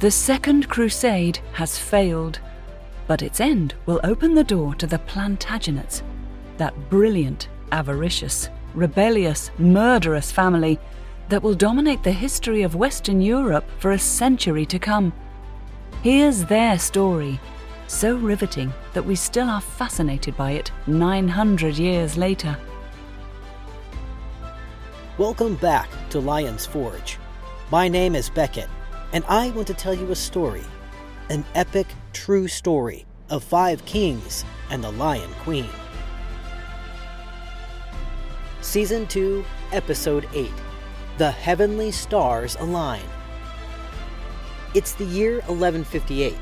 The Second Crusade has failed, but its end will open the door to the Plantagenets, that brilliant, avaricious, rebellious, murderous family that will dominate the history of Western Europe for a century to come. Here's their story, so riveting that we still are fascinated by it 900 years later. Welcome back to Lion's Forge. My name is Beckett, and I want to tell you a story, an epic, true story of 5 kings and the Lion Queen. Season 2, Episode 8, The Heavenly Stars Align. It's the year 1158,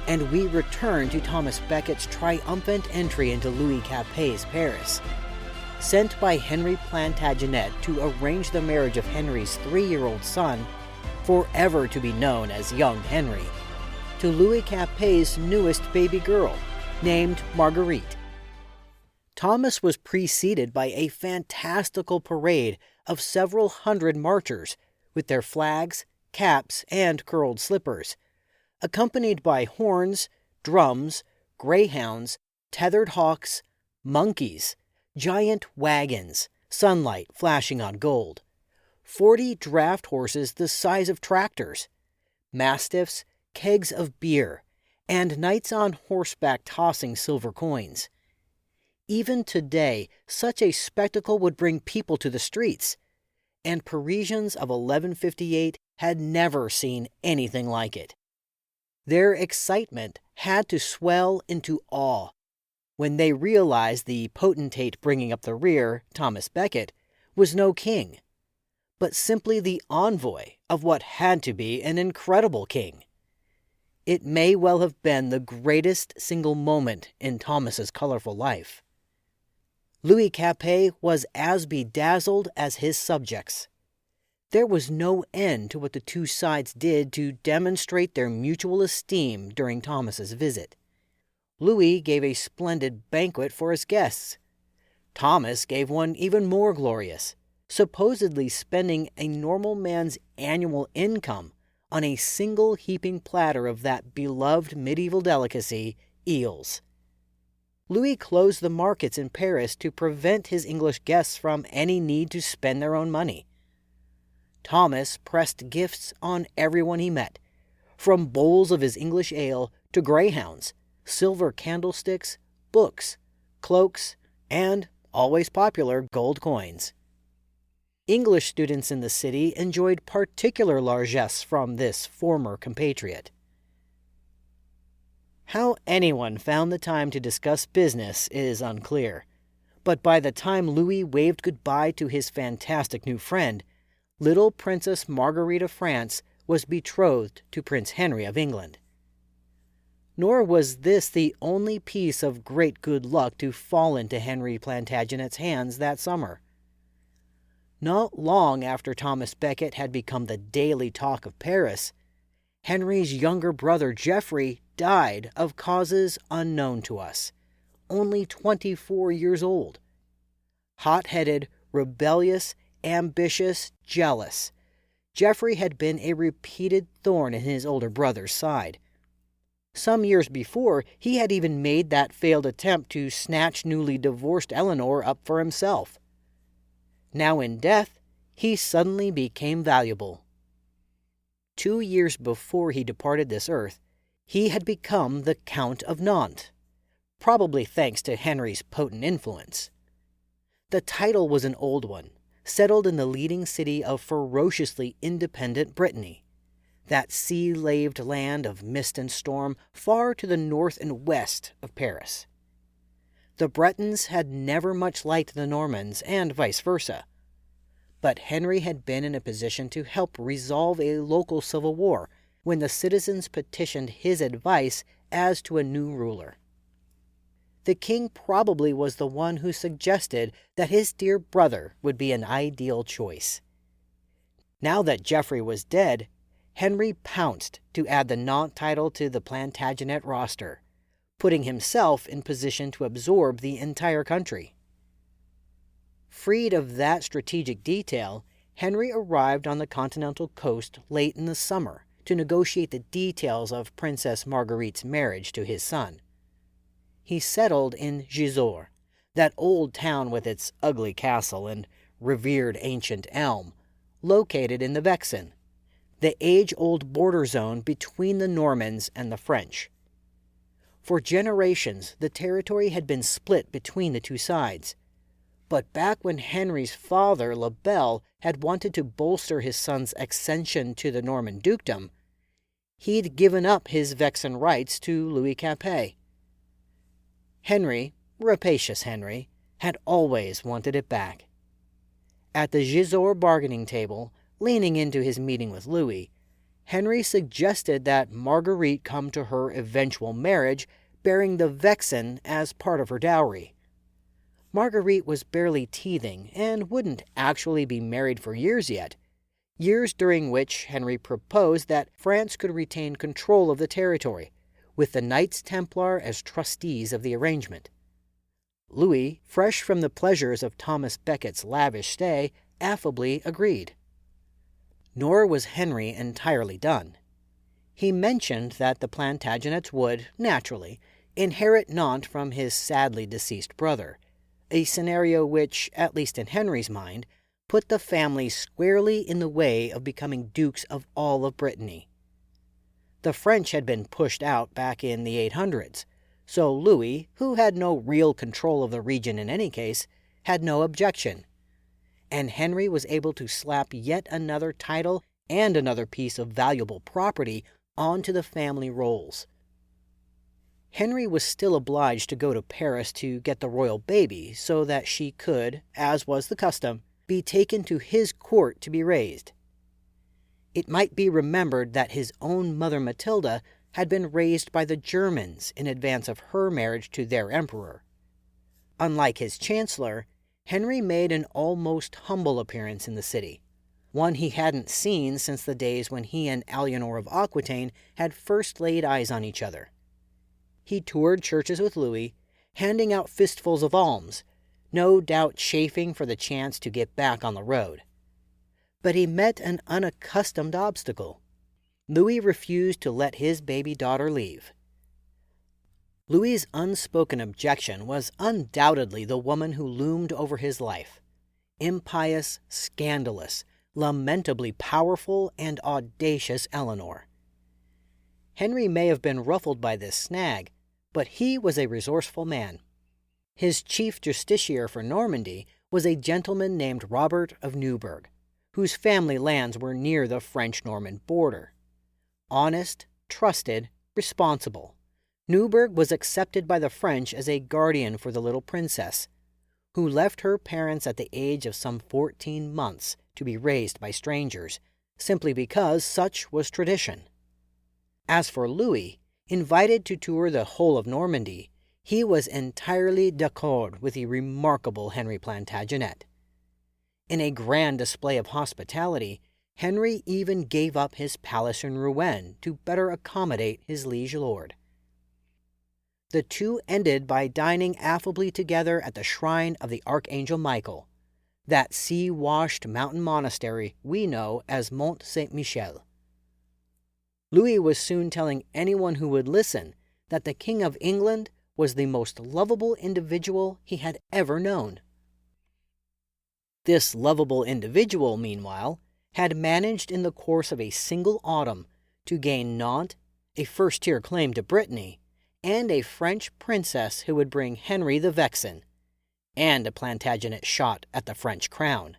and we return to Thomas Becket's triumphant entry into Louis Capet's Paris. Sent by Henry Plantagenet to arrange the marriage of Henry's 3-year-old son, forever to be known as Young Henry, to Louis Capet's newest baby girl, named Marguerite. Thomas was preceded by a fantastical parade of several hundred marchers with their flags, caps, and curled slippers, accompanied by horns, drums, greyhounds, tethered hawks, monkeys, giant wagons, sunlight flashing on gold, 40 draft horses the size of tractors, mastiffs, kegs of beer, and knights on horseback tossing silver coins. Even today, such a spectacle would bring people to the streets, and Parisians of 1158 had never seen anything like it. Their excitement had to swell into awe when they realized the potentate bringing up the rear, Thomas Becket, was no king, but simply the envoy of what had to be an incredible king. It may well have been the greatest single moment in Thomas's colorful life. Louis Capet was as bedazzled as his subjects. There was no end to what the two sides did to demonstrate their mutual esteem during Thomas's visit. Louis gave a splendid banquet for his guests. Thomas gave one even more glorious, supposedly spending a normal man's annual income on a single heaping platter of that beloved medieval delicacy, eels. Louis closed the markets in Paris to prevent his English guests from any need to spend their own money. Thomas pressed gifts on everyone he met, from bowls of his English ale to greyhounds, silver candlesticks, books, cloaks, and, always popular, gold coins. English students in the city enjoyed particular largesse from this former compatriot. How anyone found the time to discuss business is unclear, but by the time Louis waved goodbye to his fantastic new friend, little Princess Marguerite of France was betrothed to Prince Henry of England. Nor was this the only piece of great good luck to fall into Henry Plantagenet's hands that summer. Not long after Thomas Becket had become the daily talk of Paris, Henry's younger brother Geoffrey died of causes unknown to us, only 24 years old. Hot-headed, rebellious, ambitious, jealous, Geoffrey had been a repeated thorn in his older brother's side. Some years before, he had even made that failed attempt to snatch newly divorced Eleanor up for himself. Now in death, he suddenly became valuable. 2 years before he departed this earth, he had become the Count of Nantes, probably thanks to Henry's potent influence. The title was an old one, settled in the leading city of ferociously independent Brittany, that sea-laved land of mist and storm far to the north and west of Paris. The Bretons had never much liked the Normans, and vice versa. But Henry had been in a position to help resolve a local civil war when the citizens petitioned his advice as to a new ruler. The king probably was the one who suggested that his dear brother would be an ideal choice. Now that Geoffrey was dead, Henry pounced to add the Nantes title to the Plantagenet roster, putting himself in position to absorb the entire country. Freed of that strategic detail, Henry arrived on the continental coast late in the summer to negotiate the details of Princess Marguerite's marriage to his son. He settled in Gisors, that old town with its ugly castle and revered ancient elm, located in the Vexin, the age-old border zone between the Normans and the French. For generations, the territory had been split between the two sides. But back when Henry's father, Le Bel, had wanted to bolster his son's accession to the Norman dukedom, he'd given up his Vexin rights to Louis Capet. Henry, rapacious Henry, had always wanted it back. At the Gisors bargaining table, leaning into his meeting with Louis, Henry suggested that Marguerite come to her eventual marriage bearing the Vexin as part of her dowry. Marguerite was barely teething and wouldn't actually be married for years yet, years during which Henry proposed that France could retain control of the territory, with the Knights Templar as trustees of the arrangement. Louis, fresh from the pleasures of Thomas Becket's lavish stay, affably agreed. Nor was Henry entirely done. He mentioned that the Plantagenets would, naturally, inherit Nantes from his sadly deceased brother, a scenario which, at least in Henry's mind, put the family squarely in the way of becoming dukes of all of Brittany. The French had been pushed out back in the 800s, so Louis, who had no real control of the region in any case, had no objection, and Henry was able to slap yet another title and another piece of valuable property onto the family rolls. Henry was still obliged to go to Paris to get the royal baby so that she could, as was the custom, be taken to his court to be raised. It might be remembered that his own mother Matilda had been raised by the Germans in advance of her marriage to their emperor. Unlike his chancellor, Henry made an almost humble appearance in the city, one he hadn't seen since the days when he and Eleanor of Aquitaine had first laid eyes on each other. He toured churches with Louis, handing out fistfuls of alms, no doubt chafing for the chance to get back on the road. But he met an unaccustomed obstacle. Louis refused to let his baby daughter leave. Louis's unspoken objection was undoubtedly the woman who loomed over his life. Impious, scandalous, lamentably powerful, and audacious Eleanor. Henry may have been ruffled by this snag, but he was a resourceful man. His chief justiciar for Normandy was a gentleman named Robert of Newburgh, whose family lands were near the French-Norman border. Honest, trusted, responsible, Newburgh was accepted by the French as a guardian for the little princess, who left her parents at the age of some 14 months to be raised by strangers, simply because such was tradition. As for Louis, invited to tour the whole of Normandy, he was entirely d'accord with the remarkable Henry Plantagenet. In a grand display of hospitality, Henry even gave up his palace in Rouen to better accommodate his liege lord. The two ended by dining affably together at the shrine of the Archangel Michael, that sea-washed mountain monastery we know as Mont Saint-Michel. Louis was soon telling anyone who would listen that the King of England was the most lovable individual he had ever known. This lovable individual, meanwhile, had managed in the course of a single autumn to gain Nantes, a first-tier claim to Brittany, and a French princess who would bring Henry the Vexin, and a Plantagenet shot at the French crown.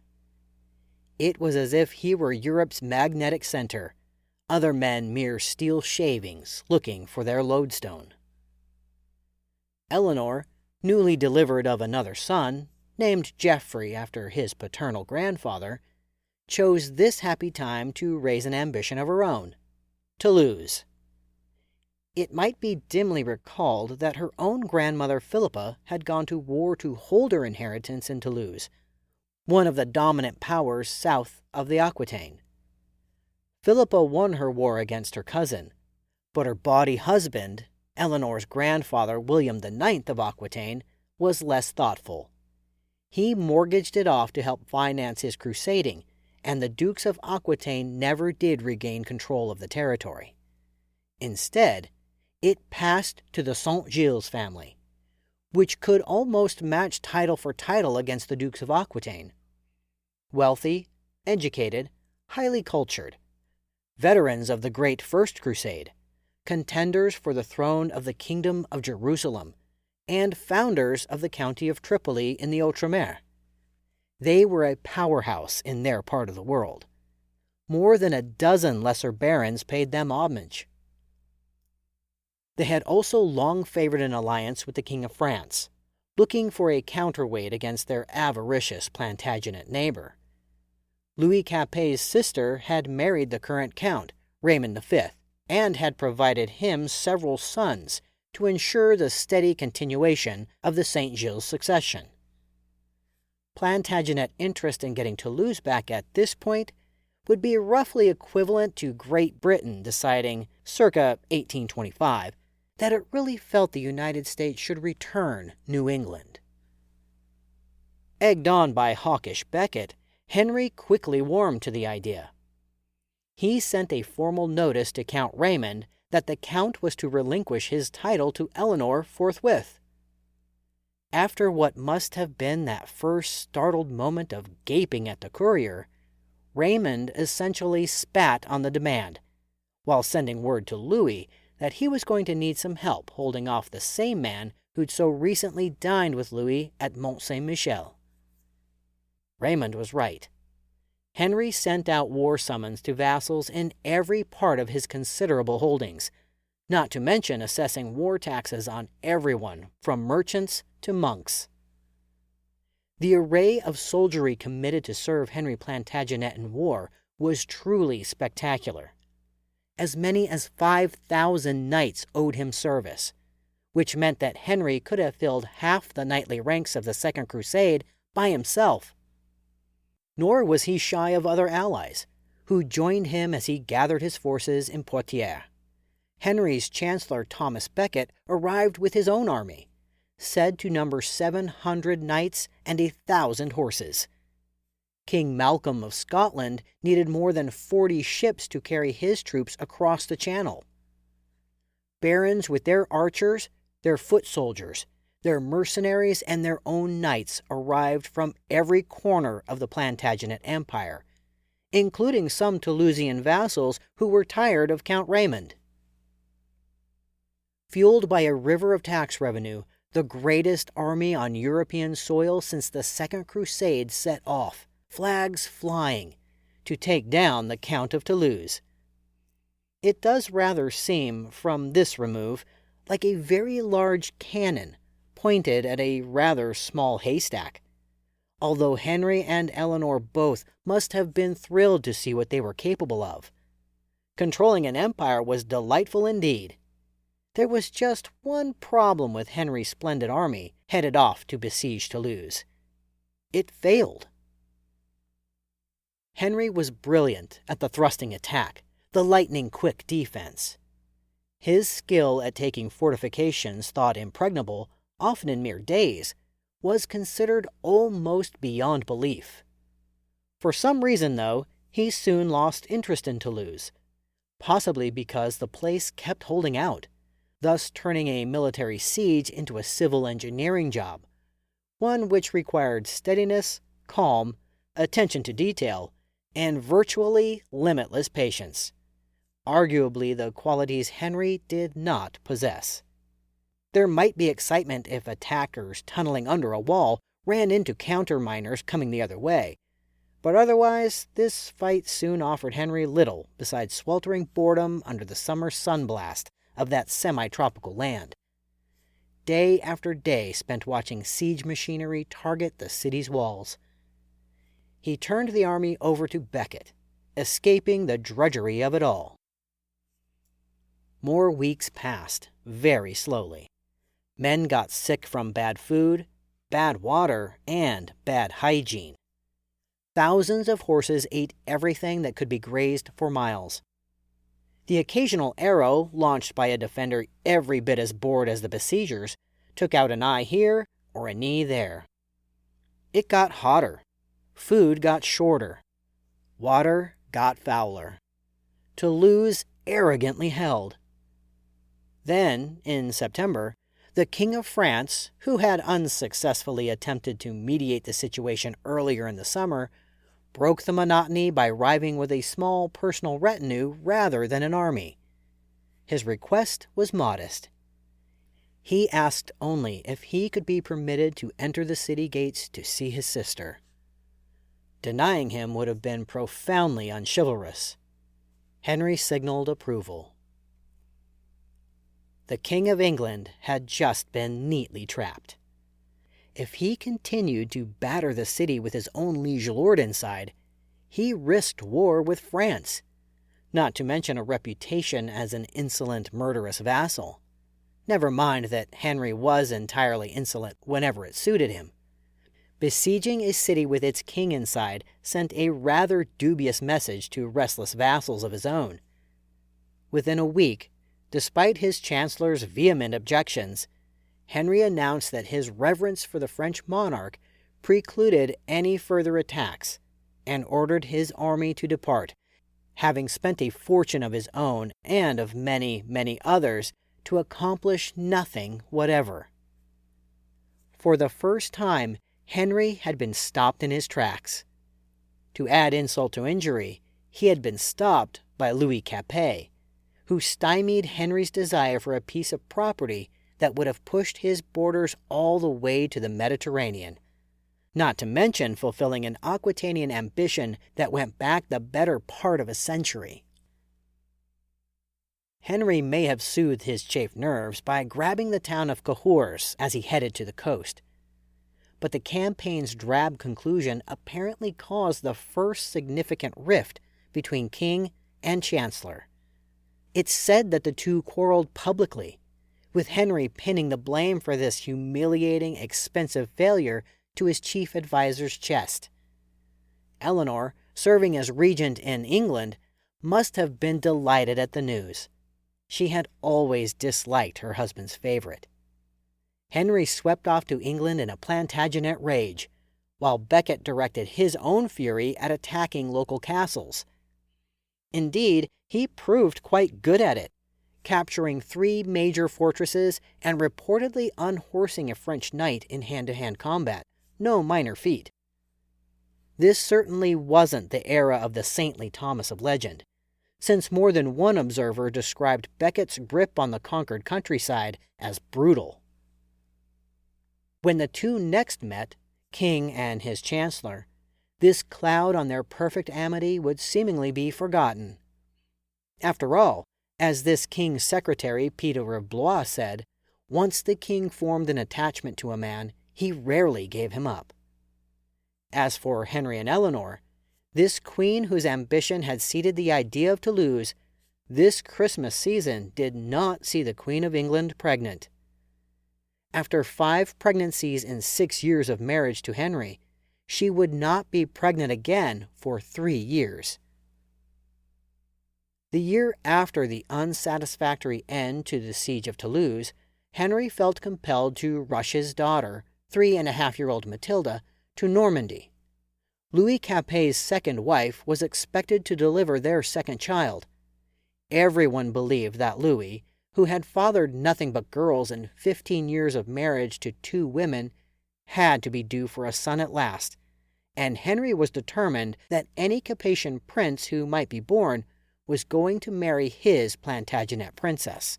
It was as if he were Europe's magnetic center, other men mere steel shavings looking for their lodestone. Eleanor, newly delivered of another son, named Geoffrey after his paternal grandfather, chose this happy time to raise an ambition of her own, Toulouse. It might be dimly recalled that her own grandmother Philippa had gone to war to hold her inheritance in Toulouse, one of the dominant powers south of the Aquitaine. Philippa won her war against her cousin, but her bawdy husband, Eleanor's grandfather William IX of Aquitaine, was less thoughtful. He mortgaged it off to help finance his crusading, and the Dukes of Aquitaine never did regain control of the territory. Instead, it passed to the Saint-Gilles family, which could almost match title for title against the Dukes of Aquitaine. Wealthy, educated, highly cultured, veterans of the Great First Crusade, contenders for the throne of the Kingdom of Jerusalem, and founders of the County of Tripoli in the Outremer. They were a powerhouse in their part of the world. More than a dozen lesser barons paid them homage. They had also long favored an alliance with the King of France, looking for a counterweight against their avaricious Plantagenet neighbor. Louis Capet's sister had married the current count, Raymond V, and had provided him several sons to ensure the steady continuation of the Saint-Gilles succession. Plantagenet interest in getting Toulouse back at this point would be roughly equivalent to Great Britain deciding, circa 1825, that it really felt the United States should return New England. Egged on by hawkish Becket, Henry quickly warmed to the idea. He sent a formal notice to Count Raymond that the Count was to relinquish his title to Eleanor forthwith. After what must have been that first startled moment of gaping at the courier, Raymond essentially spat on the demand, while sending word to Louis that he was going to need some help holding off the same man who'd so recently dined with Louis at Mont Saint-Michel. Raymond was right. Henry sent out war summons to vassals in every part of his considerable holdings, not to mention assessing war taxes on everyone from merchants to monks. The array of soldiery committed to serve Henry Plantagenet in war was truly spectacular. As many as 5,000 knights owed him service, which meant that Henry could have filled half the knightly ranks of the Second Crusade by himself. Nor was he shy of other allies, who joined him as he gathered his forces in Poitiers. Henry's Chancellor Thomas Becket arrived with his own army, said to number 700 knights and 1,000 horses. King Malcolm of Scotland needed more than 40 ships to carry his troops across the Channel. Barons with their archers, their foot soldiers, their mercenaries, and their own knights arrived from every corner of the Plantagenet Empire, including some Toulousian vassals who were tired of Count Raymond. Fueled by a river of tax revenue, the greatest army on European soil since the Second Crusade set off, flags flying, to take down the Count of Toulouse. It does rather seem, from this remove, like a very large cannon pointed at a rather small haystack, although Henry and Eleanor both must have been thrilled to see what they were capable of. Controlling an empire was delightful indeed. There was just one problem with Henry's splendid army headed off to besiege Toulouse. It failed. Henry was brilliant at the thrusting attack, the lightning-quick defense. His skill at taking fortifications thought impregnable, often in mere days, was considered almost beyond belief. For some reason, though, he soon lost interest in Toulouse, possibly because the place kept holding out, thus turning a military siege into a civil engineering job, one which required steadiness, calm, attention to detail, and virtually limitless patience, arguably the qualities Henry did not possess. There might be excitement if attackers tunneling under a wall ran into counterminers coming the other way, but otherwise this fight soon offered Henry little besides sweltering boredom under the summer sunblast of that semi-tropical land. Day after day spent watching siege machinery target the city's walls. He turned the army over to Becket, escaping the drudgery of it all. More weeks passed, very slowly. Men got sick from bad food, bad water, and bad hygiene. Thousands of horses ate everything that could be grazed for miles. The occasional arrow, launched by a defender every bit as bored as the besiegers, took out an eye here or a knee there. It got hotter. Food got shorter. water got fouler. Toulouse arrogantly held. Then, in September, the King of France, who had unsuccessfully attempted to mediate the situation earlier in the summer, broke the monotony by arriving with a small personal retinue rather than an army. His request was modest. He asked only if he could be permitted to enter the city gates to see his sister. Denying him would have been profoundly unchivalrous. Henry signaled approval. The King of England had just been neatly trapped. If he continued to batter the city with his own liege lord inside, he risked war with France, not to mention a reputation as an insolent, murderous vassal. Never mind that Henry was entirely insolent whenever it suited him. Besieging a city with its king inside sent a rather dubious message to restless vassals of his own. Within a week, despite his chancellor's vehement objections, Henry announced that his reverence for the French monarch precluded any further attacks and ordered his army to depart, having spent a fortune of his own and of many, many others to accomplish nothing whatever. For the first time, Henry had been stopped in his tracks. To add insult to injury, he had been stopped by Louis Capet, who stymied Henry's desire for a piece of property that would have pushed his borders all the way to the Mediterranean, not to mention fulfilling an Aquitanian ambition that went back the better part of a century. Henry may have soothed his chafed nerves by grabbing the town of Cahors as he headed to the coast, but the campaign's drab conclusion apparently caused the first significant rift between king and chancellor. It's said that the two quarreled publicly, with Henry pinning the blame for this humiliating, expensive failure to his chief advisor's chest. Eleanor, serving as regent in England, must have been delighted at the news. She had always disliked her husband's favorite. Henry swept off to England in a Plantagenet rage, while Becket directed his own fury at attacking local castles. Indeed, he proved quite good at it, capturing 3 major fortresses and reportedly unhorsing a French knight in hand-to-hand combat, no minor feat. This certainly wasn't the era of the saintly Thomas of legend, since more than one observer described Becket's grip on the conquered countryside as brutal. When the two next met, King and his chancellor, this cloud on their perfect amity would seemingly be forgotten. After all, as this king's secretary, Peter of Blois, said, once the king formed an attachment to a man, he rarely gave him up. As for Henry and Eleanor, this queen whose ambition had seeded the idea of Toulouse, this Christmas season did not see the Queen of England pregnant. After 5 pregnancies in 6 years of marriage to Henry, she would not be pregnant again for 3 years. The year after the unsatisfactory end to the siege of Toulouse, Henry felt compelled to rush his daughter, 3.5-year-old Matilda, to Normandy. Louis Capet's second wife was expected to deliver their second child. Everyone believed that Louis, who had fathered nothing but girls in 15 years of marriage to 2 women, had to be due for a son at last, and Henry was determined that any Capetian prince who might be born was going to marry his Plantagenet princess.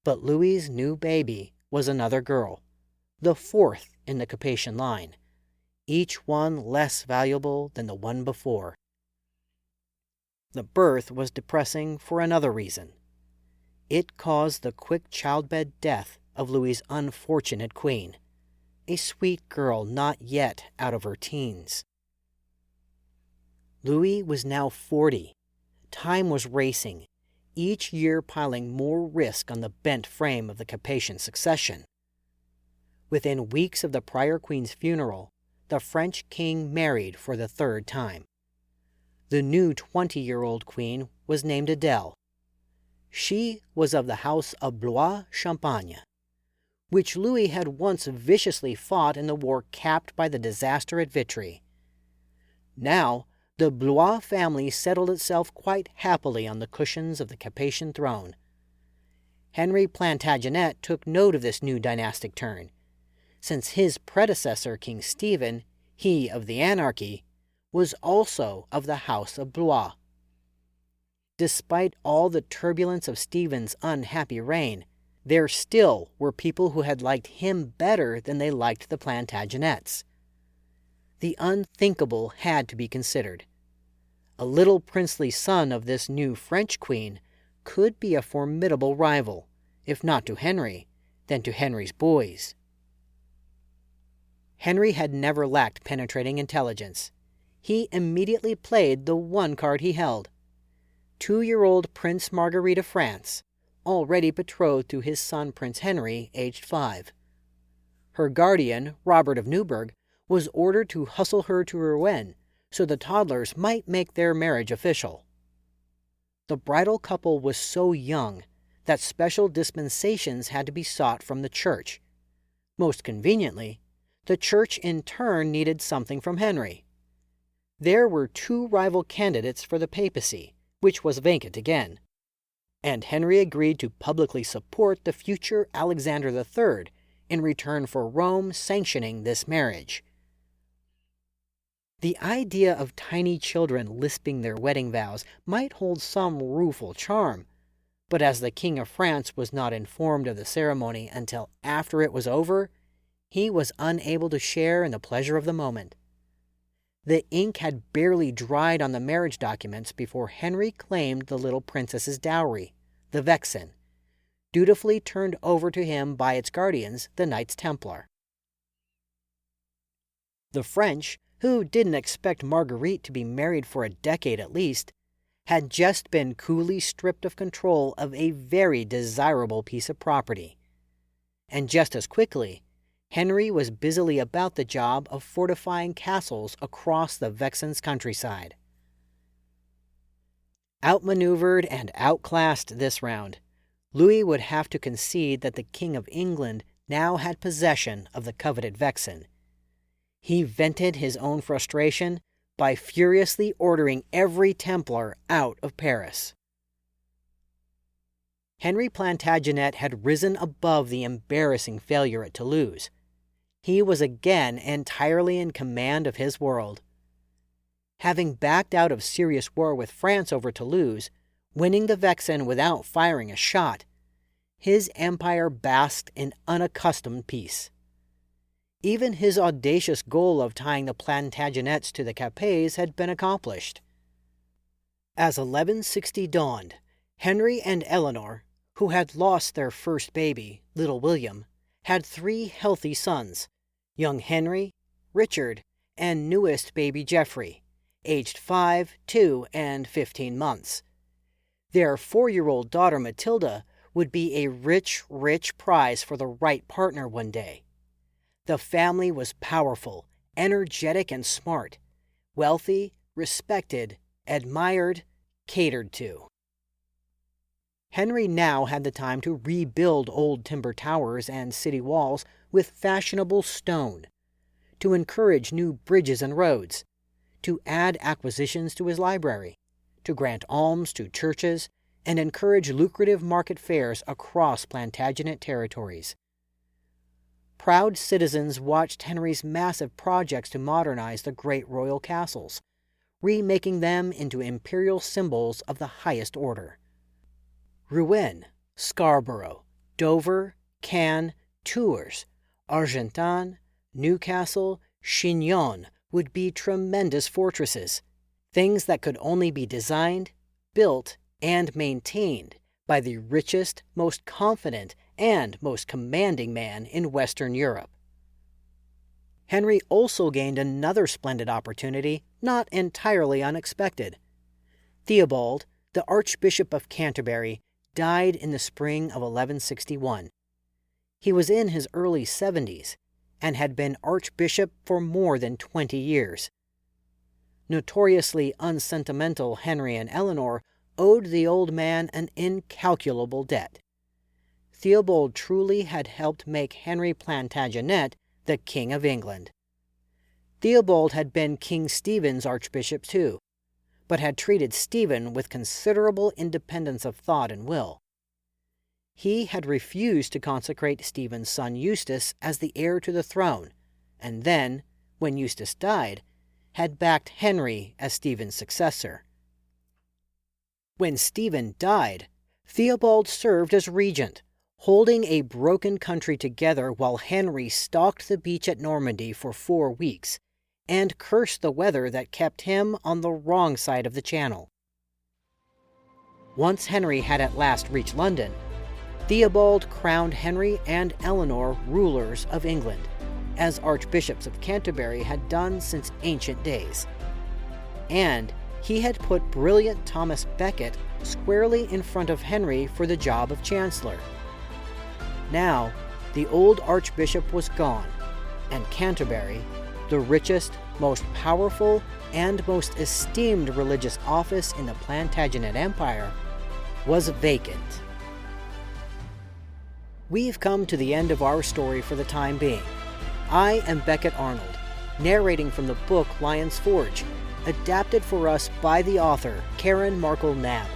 But Louis's new baby was another girl, the 4th in the Capetian line, each one less valuable than the one before. The birth was depressing for another reason. It caused the quick childbed death of Louis's unfortunate queen, a sweet girl not yet out of her teens. Louis was now 40. Time was racing, each year piling more risk on the bent frame of the Capetian succession. Within weeks of the prior queen's funeral, the French king married for the 3rd time. The new 20-year-old queen was named Adele. She was of the house of Blois-Champagne, which Louis had once viciously fought in the war capped by the disaster at Vitry. Now, the Blois family settled itself quite happily on the cushions of the Capetian throne. Henry Plantagenet took note of this new dynastic turn, since his predecessor, King Stephen, he of the anarchy, was also of the House of Blois. Despite all the turbulence of Stephen's unhappy reign, there still were people who had liked him better than they liked the Plantagenets. The unthinkable had to be considered. A little princely son of this new French queen could be a formidable rival, if not to Henry, then to Henry's boys. Henry had never lacked penetrating intelligence. He immediately played the one card he held. 2-year-old Prince Marguerite of France, already betrothed to his son Prince Henry, aged 5. Her guardian, Robert of Newburgh, was ordered to hustle her to Rouen so the toddlers might make their marriage official. The bridal couple was so young that special dispensations had to be sought from the church. Most conveniently, the church in turn needed something from Henry. There were 2 rival candidates for the papacy, which was vacant again, and Henry agreed to publicly support the future Alexander III in return for Rome sanctioning this marriage. The idea of tiny children lisping their wedding vows might hold some rueful charm, but as the King of France was not informed of the ceremony until after it was over, he was unable to share in the pleasure of the moment. The ink had barely dried on the marriage documents before Henry claimed the little princess's dowry, the vexen, dutifully turned over to him by its guardians, the Knights Templar. The French, who didn't expect Marguerite to be married for a decade at least, had just been coolly stripped of control of a very desirable piece of property. And just as quickly, Henry was busily about the job of fortifying castles across the Vexen's countryside. Outmaneuvered and outclassed this round, Louis would have to concede that the King of England now had possession of the coveted Vexen. He vented his own frustration by furiously ordering every Templar out of Paris. Henry Plantagenet had risen above the embarrassing failure at Toulouse. He was again entirely in command of his world. Having backed out of serious war with France over Toulouse, winning the Vexen without firing a shot, his empire basked in unaccustomed peace. Even his audacious goal of tying the Plantagenets to the Capets had been accomplished. As 1160 dawned, Henry and Eleanor, who had lost their first baby, little William, had 3 healthy sons, young Henry, Richard, and newest baby Geoffrey, aged 5, 2, and 15 months. Their 4-year-old daughter Matilda would be a rich prize for the right partner one day. The family was powerful, energetic, and smart, wealthy, respected, admired, catered to. Henry now had the time to rebuild old timber towers and city walls with fashionable stone, to encourage new bridges and roads, to add acquisitions to his library, to grant alms to churches, and encourage lucrative market fairs across Plantagenet territories. Proud citizens watched Henry's massive projects to modernize the great royal castles, remaking them into imperial symbols of the highest order. Rouen, Scarborough, Dover, Caen, Tours, Argentan, Newcastle, Chinon would be tremendous fortresses, things that could only be designed, built, and maintained by the richest, most confident, and most commanding man in Western Europe. Henry also gained another splendid opportunity, not entirely unexpected. Theobald, the Archbishop of Canterbury, died in the spring of 1161. He was in his early 70s and had been archbishop for more than 20 years. Notoriously unsentimental Henry and Eleanor owed the old man an incalculable debt. Theobald truly had helped make Henry Plantagenet the King of England. Theobald had been King Stephen's archbishop too, but had treated Stephen with considerable independence of thought and will. He had refused to consecrate Stephen's son Eustace as the heir to the throne, and then, when Eustace died, had backed Henry as Stephen's successor. When Stephen died, Theobald served as regent, holding a broken country together while Henry stalked the beach at Normandy for 4 weeks and cursed the weather that kept him on the wrong side of the Channel. Once Henry had at last reached London, Theobald crowned Henry and Eleanor rulers of England, as archbishops of Canterbury had done since ancient days. And he had put brilliant Thomas Becket squarely in front of Henry for the job of chancellor. Now, the old archbishop was gone, and Canterbury, the richest, most powerful, and most esteemed religious office in the Plantagenet Empire, was vacant. We've come to the end of our story for the time being. I am Becket Arnold, narrating from the book Lion's Forge, adapted for us by the author Karen Markle Knabb.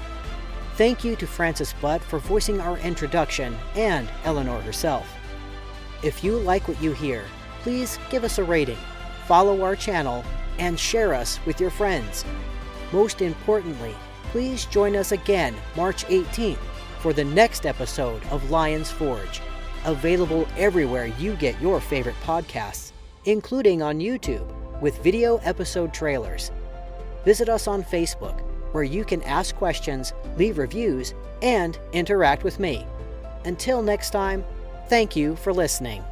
Thank you to Francis Butt for voicing our introduction and Eleanor herself. If you like what you hear, please give us a rating, follow our channel, and share us with your friends. Most importantly, please join us again March 18th for the next episode of Lion's Forge, available everywhere you get your favorite podcasts, including on YouTube, with video episode trailers. Visit us on Facebook, where you can ask questions, leave reviews, and interact with me. Until next time, thank you for listening.